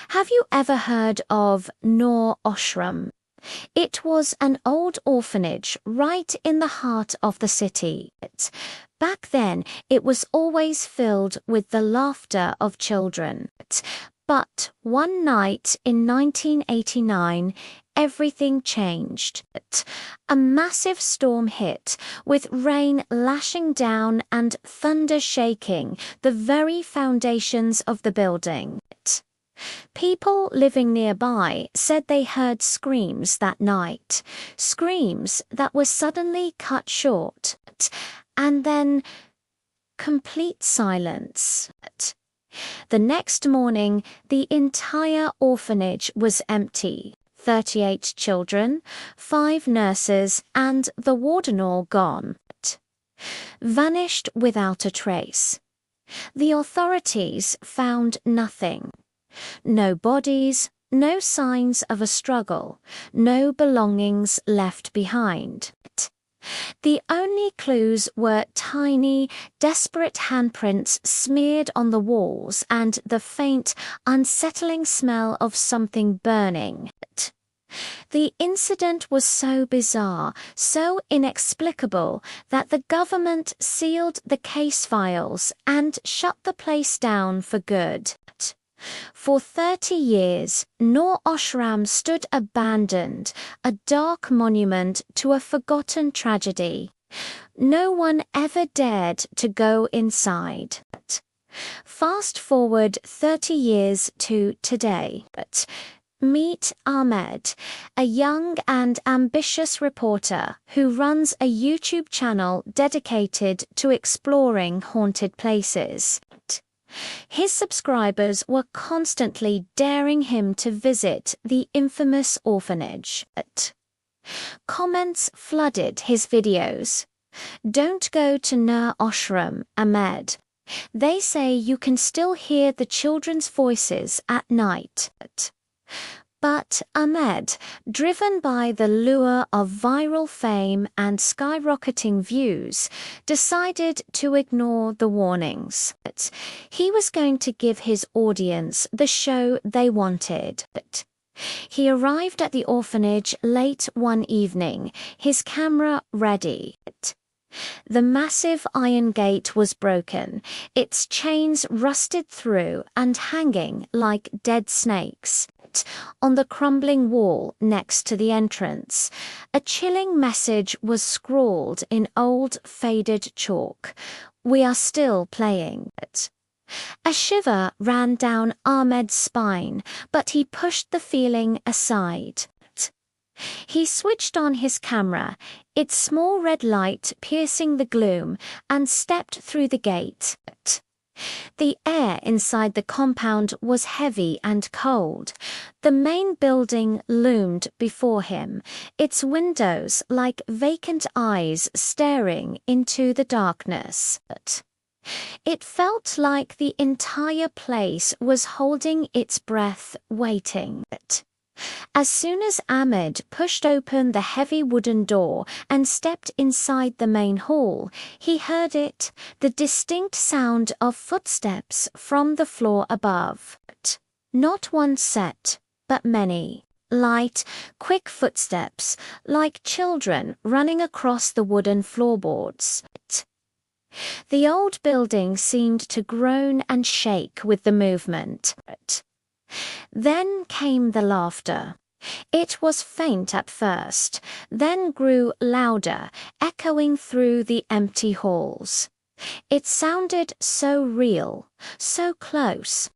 Have you ever heard of Noor Ashram? It was an old orphanage right in the heart of the city. Back then, it was always filled with the laughter of children. But one night in 1989, everything changed. A massive storm hit, with rain lashing down and thunder shaking the very foundations of the building. People living nearby said they heard screams that night, screams that were suddenly cut short, and then complete silence. The next morning, the entire orphanage was empty. 38 children, 5 nurses, and the warden all gone. Vanished without a trace. The authorities found nothing. No bodies, no signs of a struggle, no belongings left behind. The only clues were tiny, desperate handprints smeared on the walls and the faint, unsettling smell of something burning. The incident was so bizarre, so inexplicable, that the government sealed the case files and shut the place down for good. For 30 years, Noor Ashram stood abandoned, a dark monument to a forgotten tragedy. No one ever dared to go inside. Fast forward 30 years to today. Meet Ahmed, a young and ambitious reporter who runs a YouTube channel dedicated to exploring haunted places. His subscribers were constantly daring him to visit the infamous orphanage. Comments flooded his videos. "Don't go to Noor Ashram, Ahmed. They say you can still hear the children's voices at night." But Ahmed, driven by the lure of viral fame and skyrocketing views, decided to ignore the warnings. He was going to give his audience the show they wanted. He arrived at the orphanage late one evening, his camera ready. The massive iron gate was broken, its chains rusted through and hanging like dead snakes. On the crumbling wall next to the entrance, a chilling message was scrawled in old, faded chalk. "We are still playing." A shiver ran down Ahmed's spine, but he pushed the feeling aside. He switched on his camera, its small red light piercing the gloom, and stepped through the gate. The air inside the compound was heavy and cold. The main building loomed before him, its windows like vacant eyes staring into the darkness. It felt like the entire place was holding its breath, waiting. As soon as Ahmed pushed open the heavy wooden door and stepped inside the main hall, he heard it, the distinct sound of footsteps from the floor above. Not one set, but many. Light, quick footsteps, like children running across the wooden floorboards. The old building seemed to groan and shake with the movement. Then came the laughter. It was faint at first, then grew louder, echoing through the empty halls. It sounded so real, so close,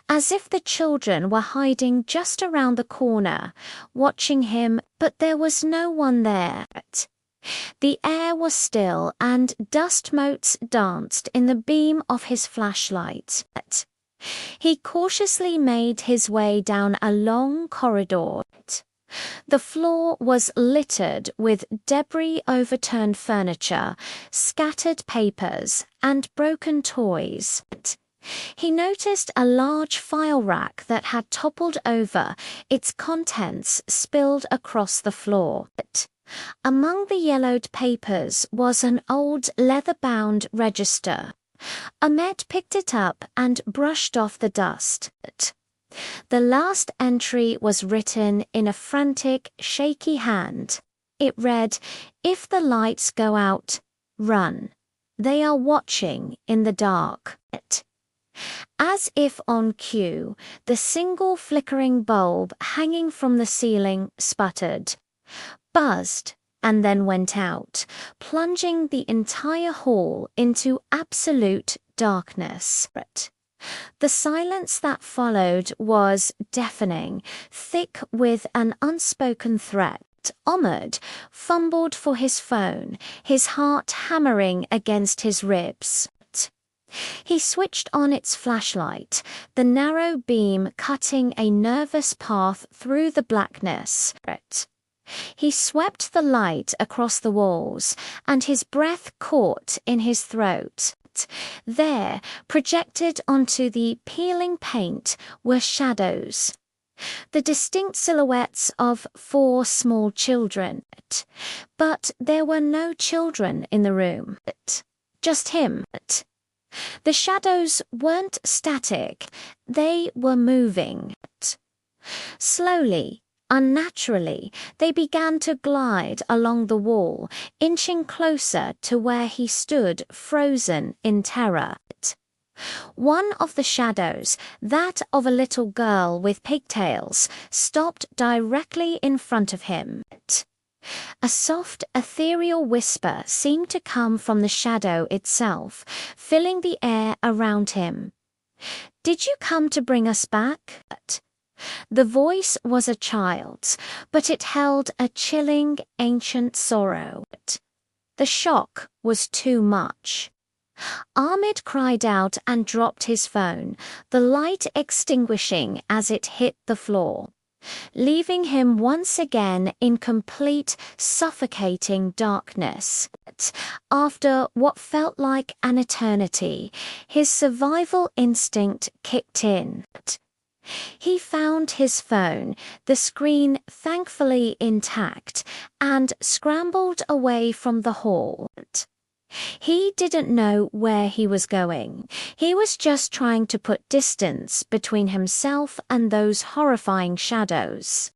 as if the children were hiding just around the corner, watching him, but there was no one there. The air was still, and dust motes danced in the beam of his flashlight. He cautiously made his way down a long corridor. The floor was littered with debris, overturned furniture, scattered papers, and broken toys. He noticed a large file rack that had toppled over, its contents spilled across the floor. Among the yellowed papers was an old leather-bound register. Ahmed picked it up and brushed off the dust. The last entry was written in a frantic, shaky hand. It read, "If the lights go out, run. They are watching in the dark." As if on cue, the single flickering bulb hanging from the ceiling sputtered, buzzed, and then went out, plunging the entire hall into absolute darkness. The silence that followed was deafening, thick with an unspoken threat. Ahmed fumbled for his phone, his heart hammering against his ribs. He switched on its flashlight, the narrow beam cutting a nervous path through the blackness. He swept the light across the walls, and his breath caught in his throat. There, projected onto the peeling paint, were shadows. The distinct silhouettes of 4 small children. But there were no children in the room. Just him. The shadows weren't static, they were moving. Slowly, unnaturally, they began to glide along the wall, inching closer to where he stood frozen in terror. One of the shadows, that of a little girl with pigtails, stopped directly in front of him. A soft, ethereal whisper seemed to come from the shadow itself, filling the air around him. "Did you come to bring us back?" The voice was a child's, but it held a chilling, ancient sorrow. The shock was too much. Ahmed cried out and dropped his phone, the light extinguishing as it hit the floor, leaving him once again in complete, suffocating darkness. After what felt like an eternity, his survival instinct kicked in. He found his phone, the screen thankfully intact, and scrambled away from the hall. He didn't know where he was going. He was just trying to put distance between himself and those horrifying shadows.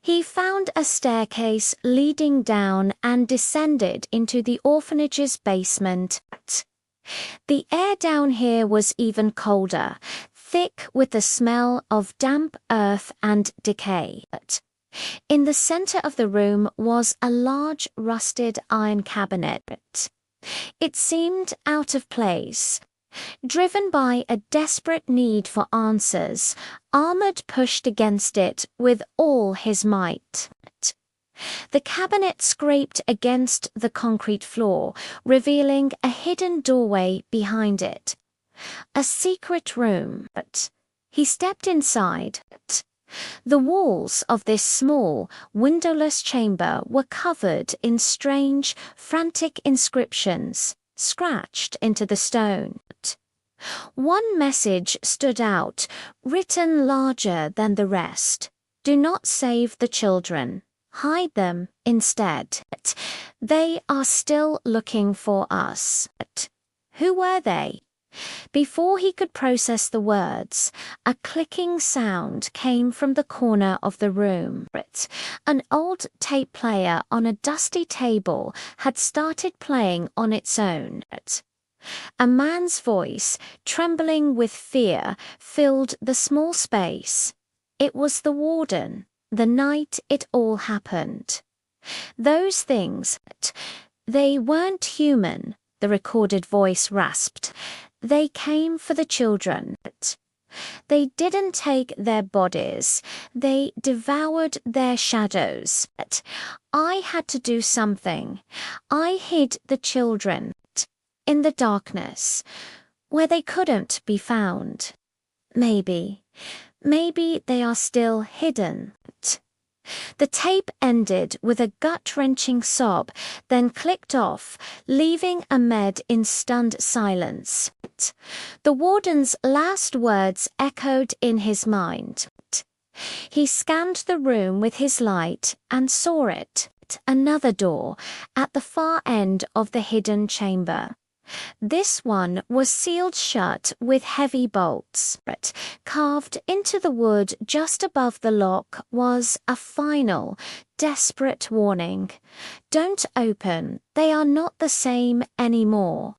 He found a staircase leading down and descended into the orphanage's basement. The air down here was even colder, thick with the smell of damp earth and decay. In the center of the room was a large rusted iron cabinet. It seemed out of place. Driven by a desperate need for answers, Ahmed pushed against it with all his might. The cabinet scraped against the concrete floor, revealing a hidden doorway behind it. A secret room. He stepped inside. The walls of this small, windowless chamber were covered in strange, frantic inscriptions, scratched into the stone. One message stood out, written larger than the rest. "Do not save the children. Hide them instead. They are still looking for us." Who were they? Before he could process the words, a clicking sound came from the corner of the room. An old tape player on a dusty table had started playing on its own. A man's voice, trembling with fear, filled the small space. It was the warden, the night it all happened. Those things, they weren't human, the recorded voice rasped. They came for the children. They didn't take their bodies. They devoured their shadows. I had to do something. I hid the children in the darkness, where they couldn't be found. Maybe they are still hidden. The tape ended with a gut-wrenching sob, then clicked off, leaving Ahmed in stunned silence. The warden's last words echoed in his mind. He scanned the room with his light and saw it, another door, at the far end of the hidden chamber. This one was sealed shut with heavy bolts. Carved into the wood just above the lock was a final, desperate warning. Don't open, they are not the same anymore.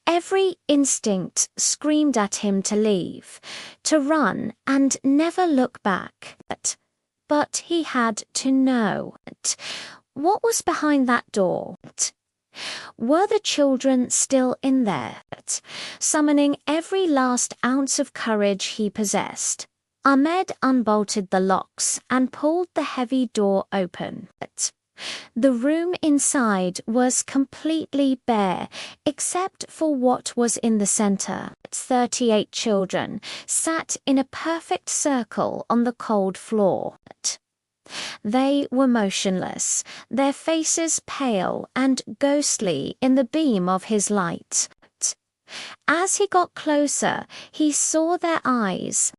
Every instinct screamed at him to leave, to run and never look back. But he had to know. What was behind that door? Were the children still in there? Summoning every last ounce of courage he possessed, Ahmed unbolted the locks and pulled the heavy door open. The room inside was completely bare, except for what was in the center. 38 children sat in a perfect circle on the cold floor. They were motionless, their faces pale and ghostly in the beam of his light. As he got closer, he saw their eyes,